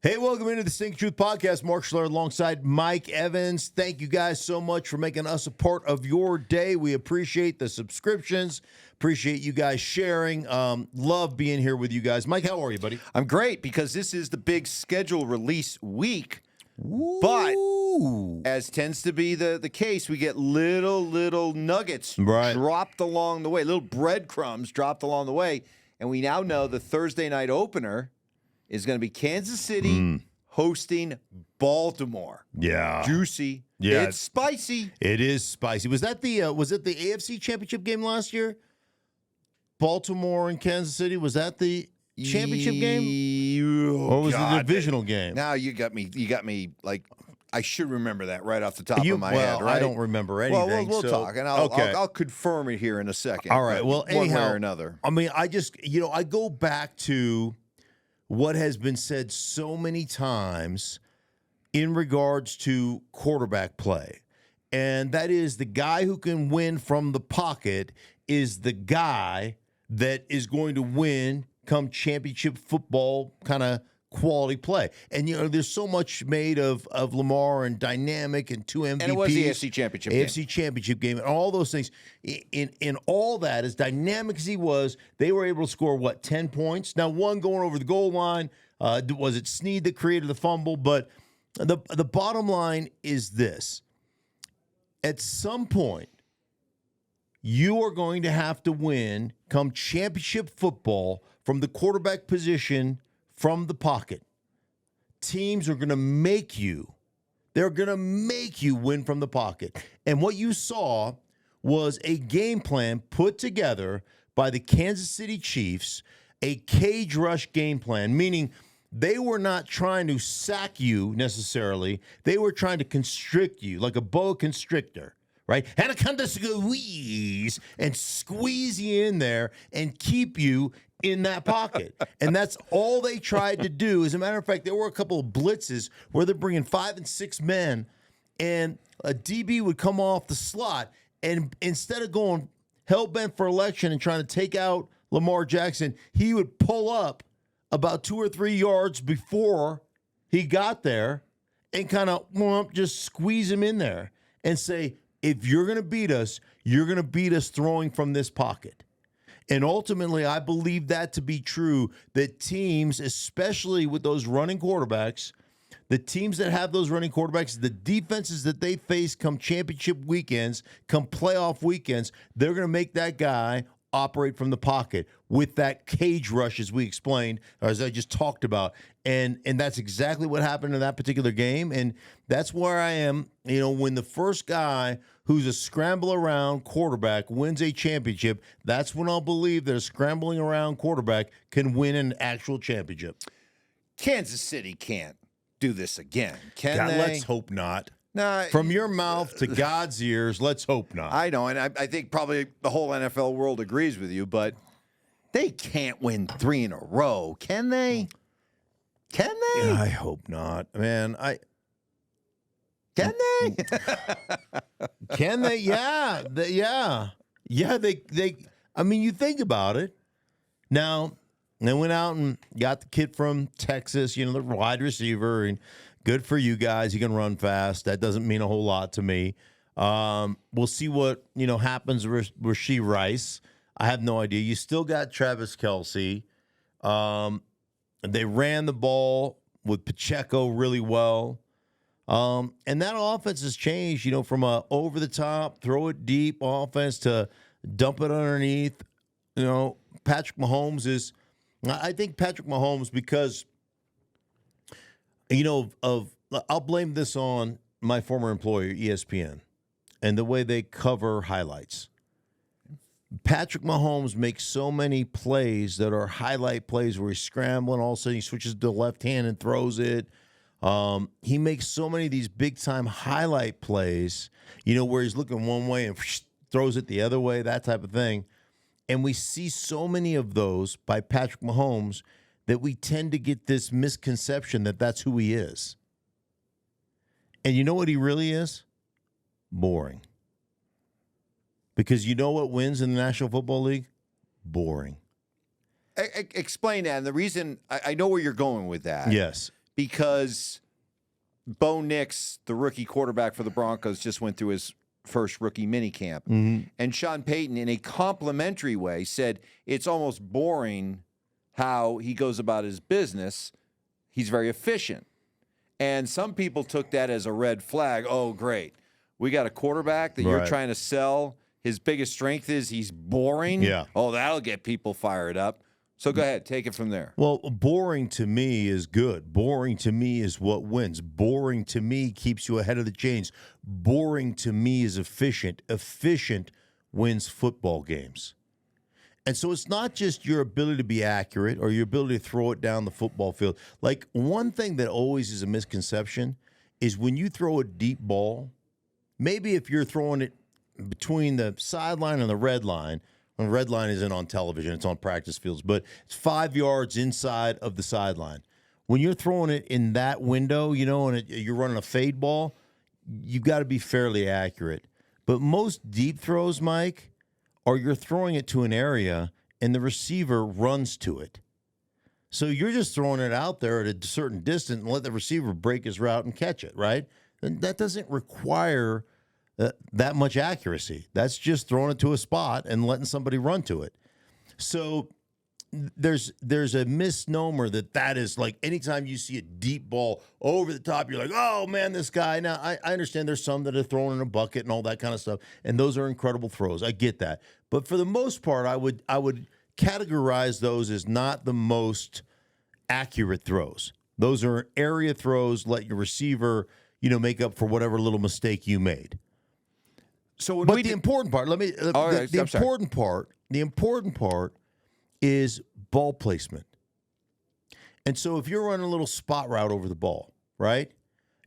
Hey, welcome into the Stinkin Truth Podcast. Mark Schlereth alongside Mike Evans. Thank you guys so much for making us a part of your day. We appreciate the subscriptions. Appreciate you guys sharing. Love being here with you guys. Mike, how are you, buddy? I'm great because this is the big schedule release week. Ooh. But as tends to be the case, we get little nuggets dropped along the way, little breadcrumbs dropped along the way. And we now know the Thursday night opener is going to be Kansas City hosting Baltimore. Yeah. Juicy. Yeah. It's spicy. It is spicy. Was it the AFC Championship game last year? Baltimore and Kansas City, was that the championship game? Or was it the divisional game? Now you got me like I should remember that right off the top of my head, right? I don't remember anything. Well, we'll talk, and I'll confirm it here in a second. All right. Well, one anyhow, way or another. I mean, I go back to what has been said so many times in regards to quarterback play, and that is the guy who can win from the pocket is the guy that is going to win come championship football kind of quality play. And, there's so much made of Lamar and dynamic and two MVPs. And it was the AFC Championship game. AFC Championship game and all those things. In all that, as dynamic as he was, they were able to score, 10 points? Now, one going over the goal line. Was it Snead that created the fumble? But the bottom line is this. At some point, you are going to have to win come championship football from the quarterback position from the pocket. Teams are going to make you. They're going to make you win from the pocket. And what you saw was a game plan put together by the Kansas City Chiefs, a cage rush game plan, meaning they were not trying to sack you necessarily. They were trying to constrict you like a boa constrictor. Right? Anaconda squeeze and squeeze you in there and keep you in that pocket. And that's all they tried to do. As a matter of fact, there were a couple of blitzes where they're bringing 5 and 6 men, and a DB would come off the slot, and instead of going hell-bent for election and trying to take out Lamar Jackson, he would pull up about 2 or 3 yards before he got there and kind of just squeeze him in there and say, if you're going to beat us, you're going to beat us throwing from this pocket. And ultimately, I believe that to be true, that teams, especially with those running quarterbacks, the teams that have those running quarterbacks, the defenses that they face come championship weekends, come playoff weekends, they're going to make that guy operate from the pocket with that cage rush, as we explained, or as I just talked about. And that's exactly what happened in that particular game. And that's where I am, when the first guy who's a scramble around quarterback wins a championship, that's when I'll believe that a scrambling around quarterback can win an actual championship. Kansas City can't do this again, can God, they? let's hope not. Nah, From your mouth to God's ears, let's hope not. I know, and I think probably the whole NFL world agrees with you, but they can't win 3 in a row, can they? Can they? I hope not, man. Can they? Can they? Yeah. They. I mean, you think about it. Now, they went out and got the kid from Texas, the wide receiver, and good for you guys. He can run fast. That doesn't mean a whole lot to me. We'll see what happens with Rashee Rice. I have no idea. You still got Travis Kelce. They ran the ball with Pacheco really well. And that offense has changed, from a over-the-top, throw it deep offense to dump it underneath. Patrick Mahomes I think Patrick Mahomes, because, I'll blame this on my former employer, ESPN, and the way they cover highlights. Patrick Mahomes makes so many plays that are highlight plays where he's scrambling, all of a sudden he switches to the left hand and throws it. He makes so many of these big-time highlight plays, where he's looking one way and throws it the other way, that type of thing. And we see so many of those by Patrick Mahomes that we tend to get this misconception that that's who he is. And you know what he really is? Boring. Because you know what wins in the National Football League? Boring. Explain that. And the reason, I know where you're going with that. Yes. because Bo Nix, the rookie quarterback for the Broncos, just went through his first rookie minicamp. And Sean Payton, in a complimentary way, said it's almost boring how he goes about his business. He's very efficient. And some people took that as a red flag. Oh, great. We got a quarterback that you're trying to sell. His biggest strength is he's boring. Yeah. Oh, that'll get people fired up. So go ahead, take it from there. Well, boring to me is good. Boring to me is what wins. Boring to me keeps you ahead of the chains. Boring to me is efficient. Efficient wins football games. And so it's not just your ability to be accurate or your ability to throw it down the football field. Like, one thing that always is a misconception is when you throw a deep ball, maybe if you're throwing it between the sideline and the red line, when the red line isn't on television, it's on practice fields, but it's 5 yards inside of the sideline. When you're throwing it in that window, and you're running a fade ball, you've got to be fairly accurate. But most deep throws, Mike, are you're throwing it to an area and the receiver runs to it. So you're just throwing it out there at a certain distance and let the receiver break his route and catch it, right? And that doesn't require that much accuracy. That's just throwing it to a spot and letting somebody run to it. So there's a misnomer that is like anytime you see a deep ball over the top, you're like, oh, man, this guy. Now, I understand there's some that are thrown in a bucket and all that kind of stuff, and those are incredible throws. I get that. But for the most part, I would categorize those as not the most accurate throws. Those are area throws. Let your receiver, make up for whatever little mistake you made. So, the important part, the important part is ball placement. And so if you're running a little spot route over the ball, right,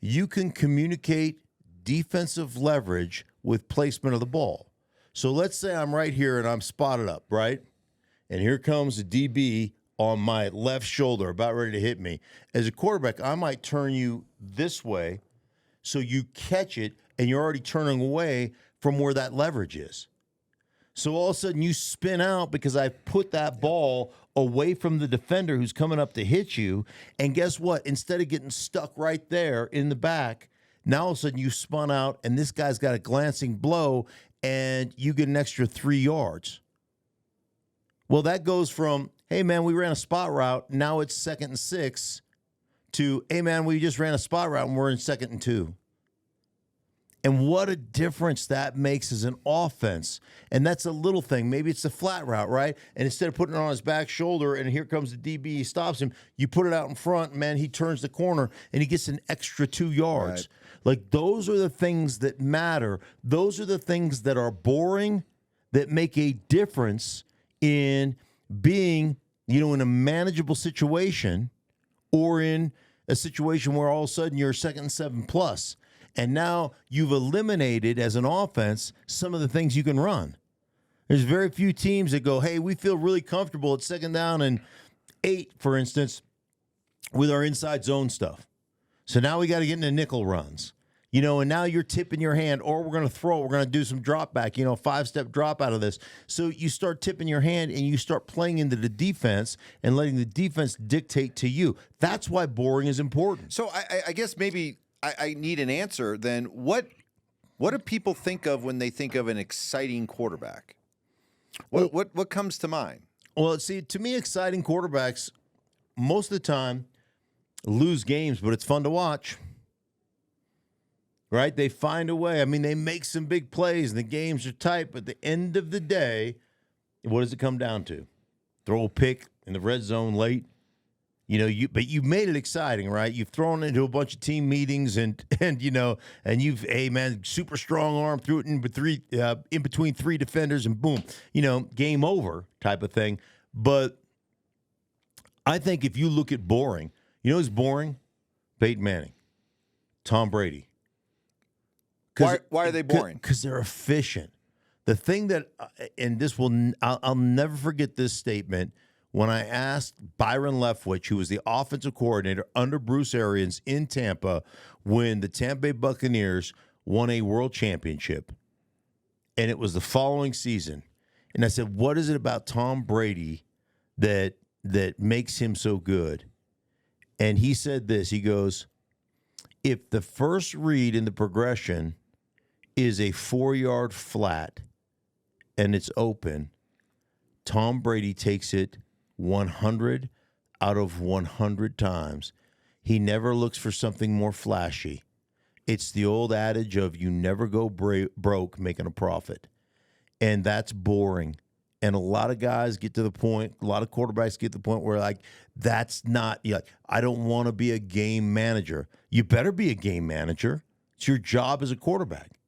you can communicate defensive leverage with placement of the ball. So let's say I'm right here and I'm spotted up, right? And here comes a DB on my left shoulder about ready to hit me. As a quarterback, I might turn you this way so you catch it and you're already turning away from where that leverage is. So all of a sudden you spin out because I put that ball away from the defender who's coming up to hit you. And guess what? Instead of getting stuck right there in the back, now all of a sudden you spun out and this guy's got a glancing blow and you get an extra 3 yards. Well, that goes from, hey, man, we ran a spot route. Now it's 2nd and 6 to, hey, man, we just ran a spot route and we're in 2nd and 2. And what a difference that makes as an offense. And that's a little thing. Maybe it's the flat route, right? And instead of putting it on his back shoulder and here comes the DB, he stops him, you put it out in front, man, he turns the corner and he gets an extra 2 yards. Right. Like, those are the things that matter. Those are the things that are boring, that make a difference in being, in a manageable situation or in a situation where all of a sudden you're 2nd and 7 plus. And now you've eliminated, as an offense, some of the things you can run. There's very few teams that go, hey, we feel really comfortable at 2nd down and 8, for instance, with our inside zone stuff. So now we got to get into nickel runs. And now you're tipping your hand, or we're going to throw, we're going to do some drop back, 5-step drop out of this. So you start tipping your hand and you start playing into the defense and letting the defense dictate to you. That's why boring is important. So I guess maybe I need an answer then. What do people think of when they think of an exciting quarterback? What comes to mind? Well, see, to me, exciting quarterbacks most of the time lose games, but it's fun to watch. Right? They find a way. I mean, they make some big plays and the games are tight, but at the end of the day, what does it come down to? Throw a pick in the red zone late. But you've made it exciting, right? You've thrown it into a bunch of team meetings and you've, hey, man, super strong arm, threw it in between 3 defenders and boom, game over type of thing. But I think if you look at boring, who's boring? Peyton Manning, Tom Brady. Why are they boring? Because they're efficient. The thing that, and I'll never forget this statement. When I asked Byron Leftwich, who was the offensive coordinator under Bruce Arians in Tampa, when the Tampa Bay Buccaneers won a world championship, and it was the following season, and I said, what is it about Tom Brady that makes him so good? And he said this. He goes, if the first read in the progression is a 4-yard flat and it's open, Tom Brady takes it 100 out of 100 times. He never looks for something more flashy. It's the old adage of you never go broke making a profit. And that's boring. And a lot of guys get to the point, a lot of quarterbacks get to the point where, like, that's not, I don't want to be a game manager. You better be a game manager. It's your job as a quarterback.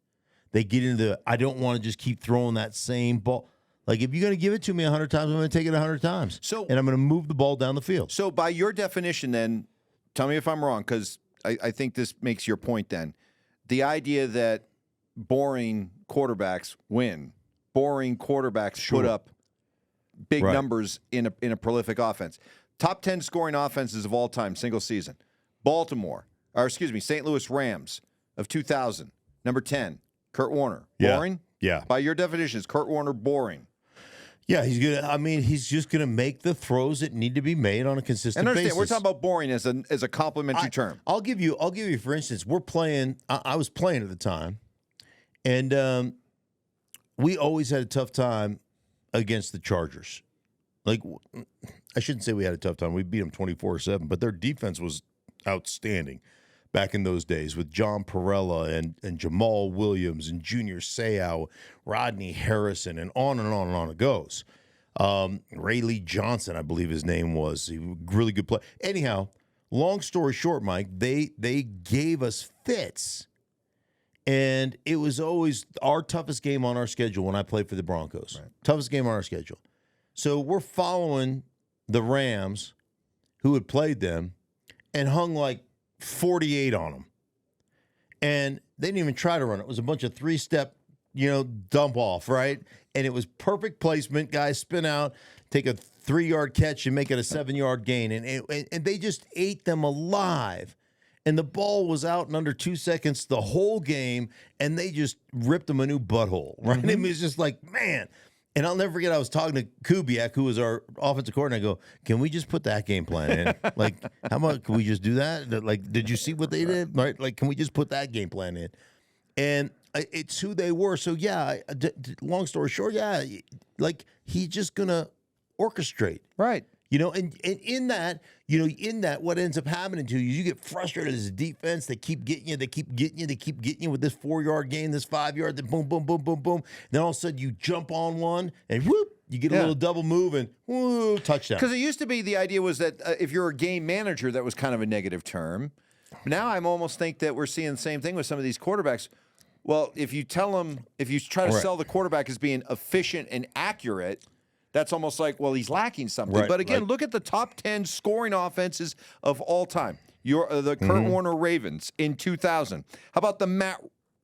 They get into, I don't want to just keep throwing that same ball. Like, if you're going to give it to me 100 times, I'm going to take it 100 times. And I'm going to move the ball down the field. So by your definition then, tell me if I'm wrong, because I think this makes your point then. The idea that boring quarterbacks win. Boring quarterbacks put up big numbers in a prolific offense. Top 10 scoring offenses of all time, single season. St. Louis Rams of 2000. Number 10, Kurt Warner. Boring? Yeah. By your definition, is Kurt Warner boring? Yeah, he's just gonna make the throws that need to be made on a consistent basis. We're talking about boring as a complimentary term. I'll give you, for instance, we're playing. I was playing at the time, and we always had a tough time against the Chargers. Like, I shouldn't say we had a tough time. We beat them 24-7, but their defense was outstanding back in those days with John Perella and Jamal Williams and Junior Seau, Rodney Harrison, and on and on and on it goes. Ray Lee Johnson, I believe his name was. He was a really good player. Anyhow, long story short, Mike, they gave us fits. And it was always our toughest game on our schedule when I played for the Broncos. Right. Toughest game on our schedule. So we're following the Rams, who had played them, and hung like 48 on them. And they didn't even try to run it. It was a bunch of 3-step, dump off, right? And it was perfect placement. Guys spin out, take a 3-yard catch, and make it a 7-yard gain. And they just ate them alive. And the ball was out in under 2 seconds the whole game, and they just ripped them a new butthole, right? Mm-hmm. It was just like, man. And I'll never forget, I was talking to Kubiak, who was our offensive coordinator. I go, can we just put that game plan in? Like, how much can we just do that? Like, did you see what they did? Right? Like, can we just put that game plan in? And it's who they were. So, yeah, long story short, yeah, like, he's just going to orchestrate. Right. And in that, what ends up happening to you, you get frustrated as a defense. They keep getting you. They keep getting you with this 4-yard gain, this 5-yard, then boom, boom, boom, boom, boom. Then all of a sudden you jump on one and whoop, you get a little double move and whoo, touchdown. Because it used to be the idea was that if you're a game manager, that was kind of a negative term. Now I almost think that we're seeing the same thing with some of these quarterbacks. Well, if you try to sell the quarterback as being efficient and accurate, that's almost like, well, he's lacking something. Right, but again, look at the top 10 scoring offenses of all time. The Kurt Warner Ravens in 2000. How about the Matt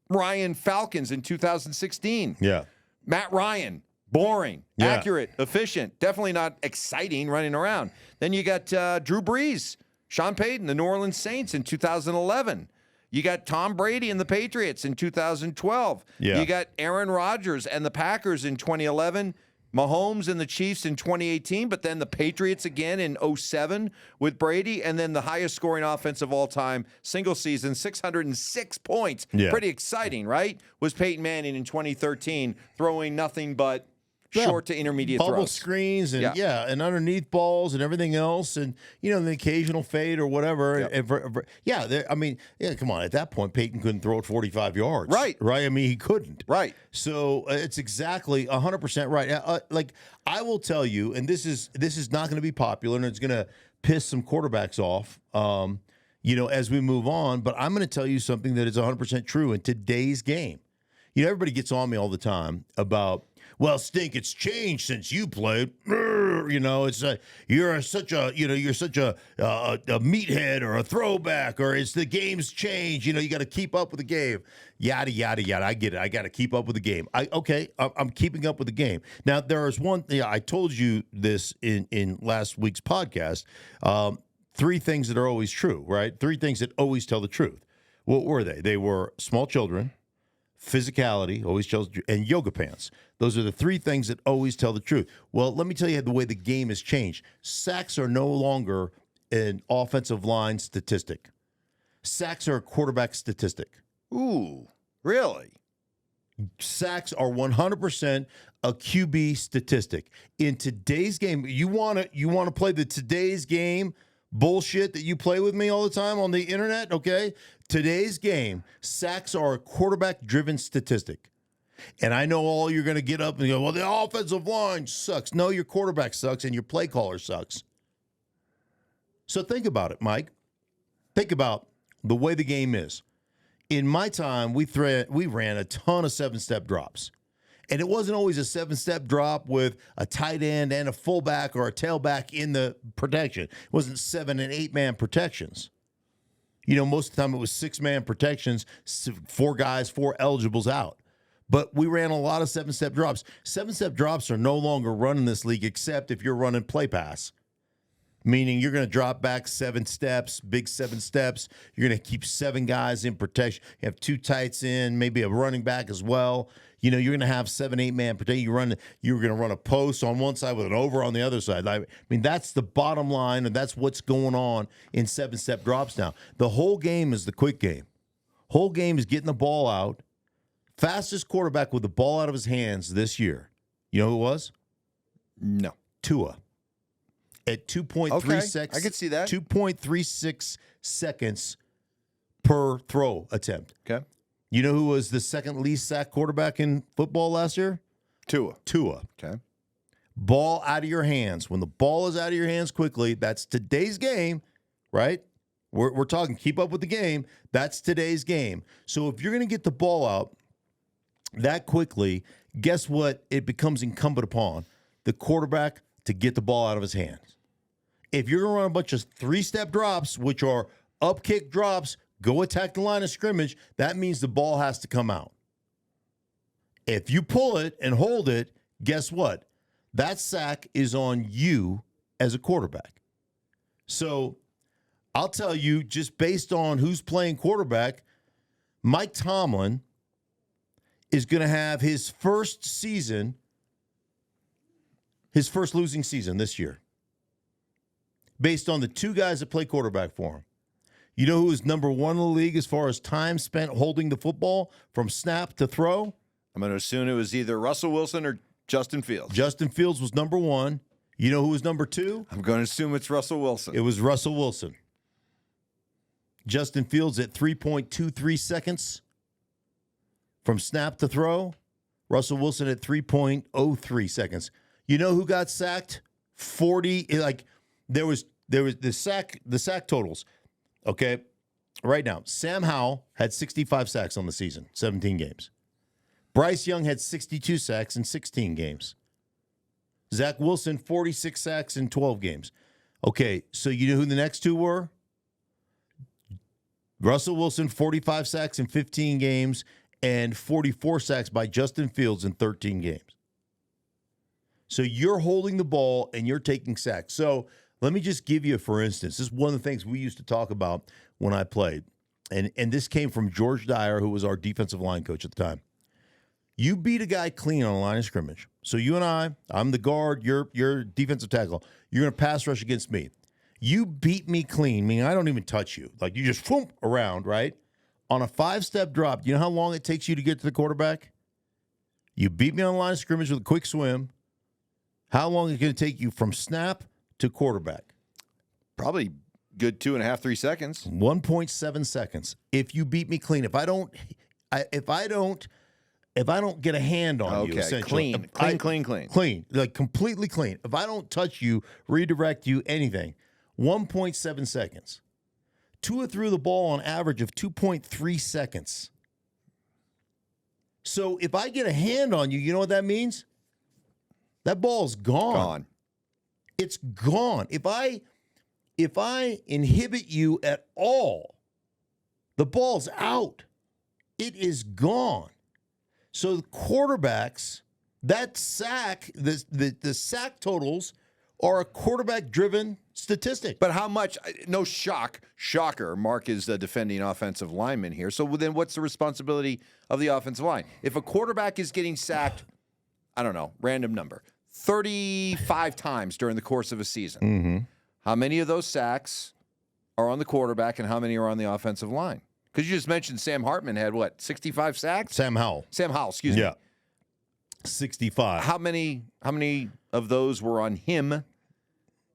Ryan Falcons in 2016? Yeah. Matt Ryan, boring, accurate, efficient, definitely not exciting running around. Then you got Drew Brees, Sean Payton, the New Orleans Saints in 2011. You got Tom Brady and the Patriots in 2012. Yeah. You got Aaron Rodgers and the Packers in 2011. Mahomes and the Chiefs in 2018, but then the Patriots again in 2007 with Brady, and then the highest scoring offense of all time, single season, 606 points. Yeah. Pretty exciting, right? Was Peyton Manning in 2013 throwing nothing but short to intermediate bubble throws. Screens and and underneath balls and everything else, and the occasional fade or whatever. Yep. Come on. At that point, Peyton couldn't throw it 45 yards. Right. I mean, he couldn't. Right. So it's exactly 100% right. Like, I will tell you, and this is not going to be popular, and it's going to piss some quarterbacks off. As we move on, but I'm going to tell you something that is 100% true in today's game. Everybody gets on me all the time about, well, Stink, it's changed since you played. It's you're such a meathead or a throwback, or it's the game's changed. You got to keep up with the game. Yada yada yada. I get it. I got to keep up with the game. I'm keeping up with the game. Now there is one. I told you this in last week's podcast. 3 things that are always true, right? 3 things that always tell the truth. What were they? They were small children, physicality, always tells the truth, and yoga pants. Those are the 3 things that always tell the truth. Well, let me tell you the way the game has changed. Sacks are no longer an offensive line statistic. Sacks are a quarterback statistic. Ooh, really? Sacks are 100% a QB statistic. In today's game, you want to play the today's game bullshit that you play with me all the time on the internet, okay? Today's game, sacks are a quarterback-driven statistic. And I know all you're going to get up and go, well, the offensive line sucks. No, your quarterback sucks and your play caller sucks. So think about it, Mike. Think about the way the game is. In my time, we ran a ton of 7-step drops. And it wasn't always a 7-step drop with a tight end and a fullback or a tailback in the protection. It wasn't 7 and 8-man protections. You know, most of the time it was 6-man protections, 4 guys, 4 eligibles out. But we ran a lot of 7-step drops. 7-step drops are no longer run in this league except if you're running play pass. Meaning you're going to drop back 7 steps, big 7 steps. You're going to keep 7 guys in protection. You have 2 tights in, maybe a running back as well. You know, you're going to have 7, 8-man protection. You're going to run a post on one side with an over on the other side. I mean, that's the bottom line, and that's what's going on in 7-step drops now. The whole game is the quick game. Whole game is getting the ball out. Fastest quarterback with the ball out of his hands this year. You know who it was? No. Tua. At 2.36, I could see that. 2.36 seconds per throw attempt. Okay. You know who was the second least sacked quarterback in football last year? Tua. Okay. Ball out of your hands. When the ball is out of your hands quickly, that's today's game, right? We're talking keep up with the game. That's today's game. So if you're going to get the ball out that quickly, guess what? It becomes incumbent upon the quarterback to get the ball out of his hands. If you're going to run a bunch of 3-step drops, which are up kick drops, go attack the line of scrimmage, that means the ball has to come out. If you pull it and hold it, guess what? That sack is on you as a quarterback. So I'll tell you, just based on who's playing quarterback, Mike Tomlin is going to have his first losing season this year, based on the 2 guys that play quarterback for him. You know who is number 1 in the league as far as time spent holding the football from snap to throw? I'm going to assume it was either Russell Wilson or Justin Fields. Justin Fields was number 1. You know who was number 2? I'm going to assume it's Russell Wilson. It was Russell Wilson. Justin Fields at 3.23 seconds from snap to throw. Russell Wilson at 3.03 seconds. You know who got sacked? 40. Like there was the sack totals. Okay, right now, Sam Howell had 65 sacks on the season, 17 games. Bryce Young had 62 sacks in 16 games. Zach Wilson, 46 sacks in 12 games. Okay, so you know who the next 2 were? Russell Wilson, 45 sacks in 15 games, and 44 sacks by Justin Fields in 13 games. So you're holding the ball and you're taking sacks. So let me just give you, for instance, this is one of the things we used to talk about when I played. And this came from George Dyer, who was our defensive line coach at the time. You beat a guy clean on a line of scrimmage. So you and I'm the guard, you're defensive tackle. You're going to pass rush against me. You beat me clean, meaning I don't even touch you. Like you just boom around, right? On a 5-step drop, you know how long it takes you to get to the quarterback? You beat me on the line of scrimmage with a quick swim. How long is it going to take you from snap to quarterback? Probably good 2.5, 3 seconds. 1.7 seconds. If you beat me clean, if I don't get a hand on you, essentially. Clean, like completely clean. If I don't touch you, redirect you, anything, 1.7 seconds. Tua threw the ball on average of 2.3 seconds. So if I get a hand on you, you know what that means? That ball's gone. It's gone. If I inhibit you at all, the ball's out. It is gone. So the quarterbacks, that sack, the sack totals are a quarterback-driven statistic. But how much? No shocker. Mark is a defending offensive lineman here. So then what's the responsibility of the offensive line? If a quarterback is getting sacked, I don't know, random number, 35 times during the course of a season, how many of those sacks are on the quarterback and how many are on the offensive line? Because you just mentioned Sam Hartman had, 65 sacks? Sam Howell, excuse me. Yeah. 65. How many of those were on him,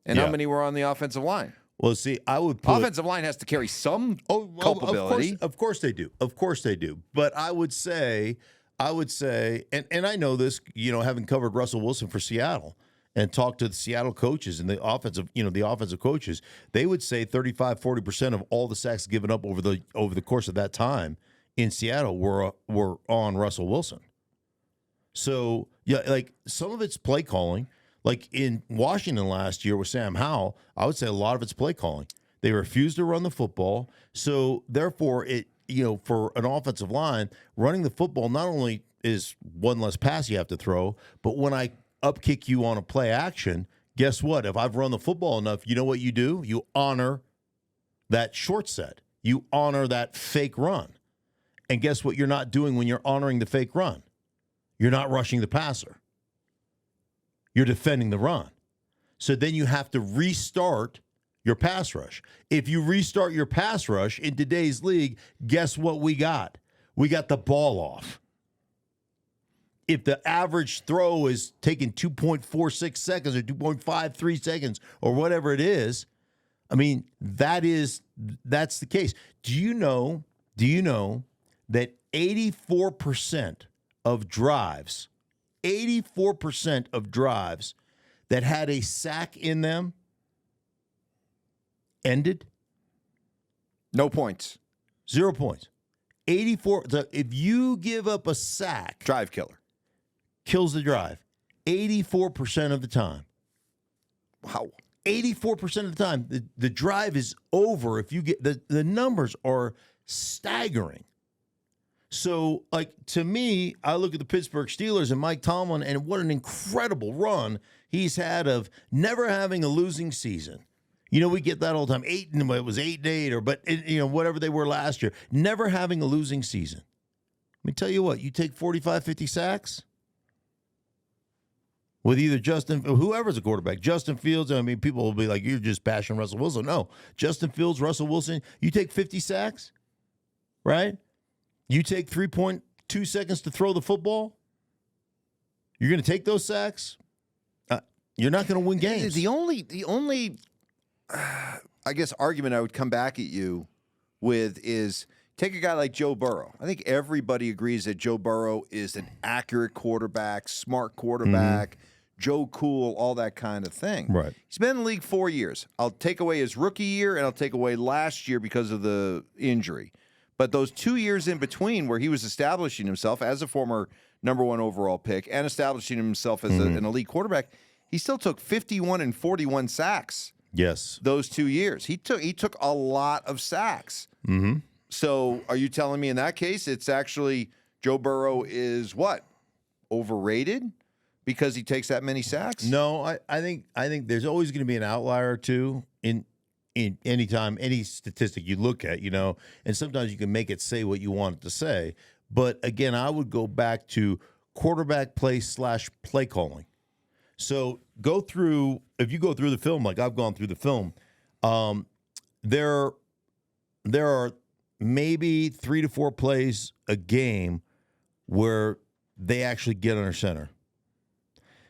and how many were on the offensive line? Well, see, I would put offensive line has to carry some culpability. Of course they do. Of course they do. But I would say, and I know this, having covered Russell Wilson for Seattle and talked to the Seattle coaches and the offensive coaches, they would say 35-40% of all the sacks given up over the course of that time in Seattle were on Russell Wilson. So, like some of it's play calling. Like in Washington last year with Sam Howell, I would say a lot of it's play calling. They refused to run the football. So, therefore, for an offensive line, running the football not only is one less pass you have to throw, but when I upkick you on a play action, guess what? If I've run the football enough, you know what you do? You honor that short set. You honor that fake run. And guess what you're not doing when you're honoring the fake run? You're not rushing the passer. You're defending the run. So then you have to restart your pass rush. If you restart your pass rush in today's league, guess what we got? We got the ball off. If the average throw is taking 2.46 seconds or 2.53 seconds or whatever it is, I mean, that's the case. Do you know that 84% of drives that had a sack in them ended? No points. 0 points. 84. So if you give up a sack, drive killer, kills the drive 84% of the time. Wow. 84% of the time, the drive is over. If you get the numbers are staggering. So, to me, I look at the Pittsburgh Steelers and Mike Tomlin, and what an incredible run he's had of never having a losing season. We get that all the time. It was 8-8, whatever they were last year. Never having a losing season. Let me tell you what, you take 45, 50 sacks with either whoever's a quarterback, Justin Fields. I mean, people will be like, you're just bashing Russell Wilson. No, Justin Fields, Russell Wilson, you take 50 sacks, right? You take 3.2 seconds to throw the football. You're going to take those sacks. You're not going to win games. The only, I guess, argument I would come back at you with is take a guy like Joe Burrow. I think everybody agrees that Joe Burrow is an accurate quarterback, smart quarterback, Joe Cool, all that kind of thing. Right. He's been in the league 4 years. I'll take away his rookie year and I'll take away last year because of the injury. But those 2 years in between where he was establishing himself as a former number 1 overall pick and establishing himself as an elite quarterback, he still took 51 and 41 sacks. Yes. Those 2 years. He took a lot of sacks. Mm-hmm. So are you telling me in that case it's actually Joe Burrow is what? Overrated because he takes that many sacks? No, I think there's always going to be an outlier or two in any time, any statistic you look at, and sometimes you can make it say what you want it to say. But again, I would go back to quarterback play / play calling. So if you go through the film, like I've gone through the film, there are maybe 3 to 4 plays a game where they actually get under center.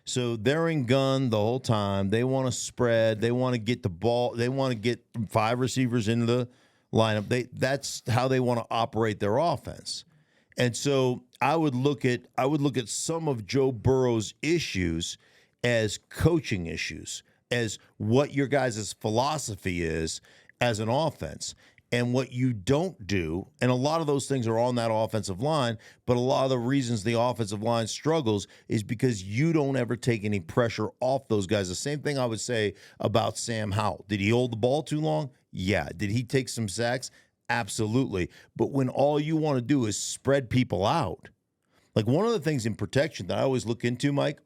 So they're in gun the whole time. They want to spread. They want to get the ball. They want to get 5 receivers into the lineup. That's how they want to operate their offense. And so I would look at some of Joe Burrow's issues as coaching issues, as what your guys' philosophy is as an offense. And what you don't do, and a lot of those things are on that offensive line, but a lot of the reasons the offensive line struggles is because you don't ever take any pressure off those guys. The same thing I would say about Sam Howell. Did he hold the ball too long? Yeah. Did he take some sacks? Absolutely. But when all you want to do is spread people out, like one of the things in protection that I always look into, Mike,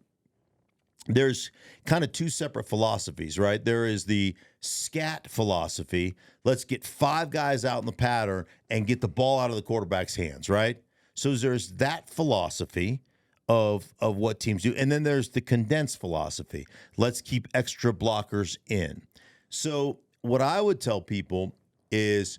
there's kind of 2 separate philosophies, right? There is the scat philosophy. Let's get 5 guys out in the pattern and get the ball out of the quarterback's hands, right? So there's that philosophy of what teams do. And then there's the condensed philosophy. Let's keep extra blockers in. So what I would tell people is,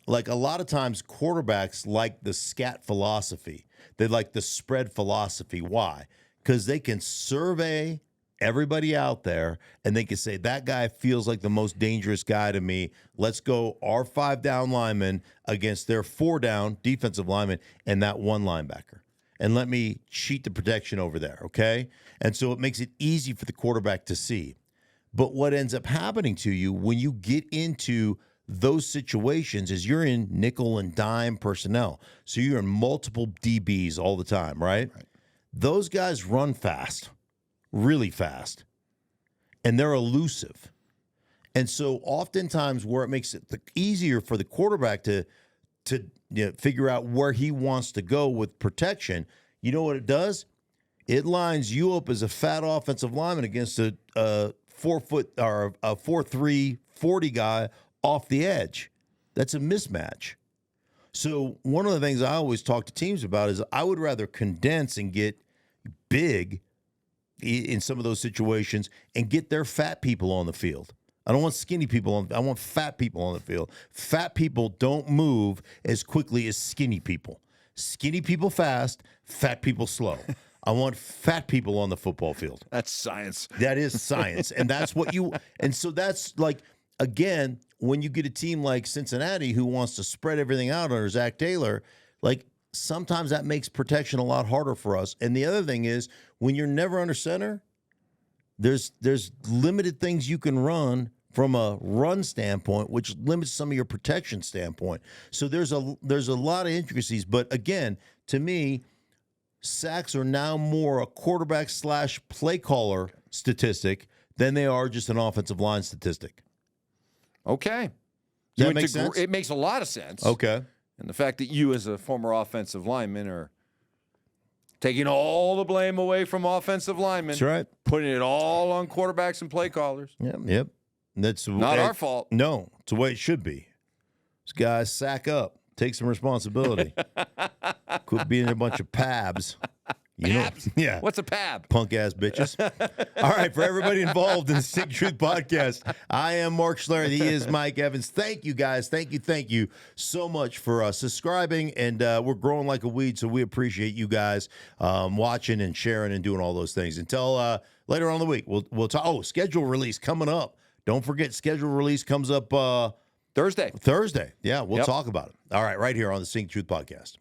like, a lot of times quarterbacks like the scat philosophy. They like the spread philosophy. Why? Because they can survey everybody out there and they can say, that guy feels like the most dangerous guy to me. Let's go our 5 down linemen against their 4 down defensive linemen and that 1 linebacker. And let me cheat the protection over there, okay? And so it makes it easy for the quarterback to see. But what ends up happening to you when you get into those situations is you're in nickel and dime personnel. So you're in multiple DBs all the time, right? Those guys run fast, really fast, and they're elusive. And so oftentimes where it makes it easier for the quarterback to figure out where he wants to go with protection, you know what it does? It lines you up as a fat offensive lineman against a 4-foot or a 4'3", 40 guy off the edge. That's a mismatch. So one of the things I always talk to teams about is I would rather condense and get big in some of those situations and get their fat people on the field. I don't want skinny people I want fat people on the field. Fat people don't move as quickly as skinny people. Skinny people fast, fat people slow. I want fat people on the football field. That's science. That is science. And that's what and so that's like, again, when you get a team like Cincinnati who wants to spread everything out under Zach Taylor, like, sometimes that makes protection a lot harder for us. And the other thing is, when you're never under center, there's limited things you can run from a run standpoint, which limits some of your protection standpoint. So there's a lot of intricacies. But again, to me, sacks are now more a quarterback / play caller statistic than they are just an offensive line statistic. Okay. Does that make sense? It makes a lot of sense. Okay. And the fact that you, as a former offensive lineman, are taking all the blame away from offensive linemen. That's right. Putting it all on quarterbacks and play callers. Yep. That's not our fault. No, it's the way it should be. These guys sack up. Take some responsibility. Quit being a bunch of pabs. Pabs? Yeah. What's a pab? Punk ass bitches. All right, for everybody involved in the Stinkin Truth podcast, I am Mark Schlereth. He is Mike Evans. Thank you, guys. Thank you so much for subscribing, and we're growing like a weed, so we appreciate you guys watching and sharing and doing all those things. Until later on in the week, we'll talk. Oh, schedule release coming up. Don't forget, schedule release comes up Thursday. Yeah, we'll talk about it. All right, right here on the Stinkin Truth podcast.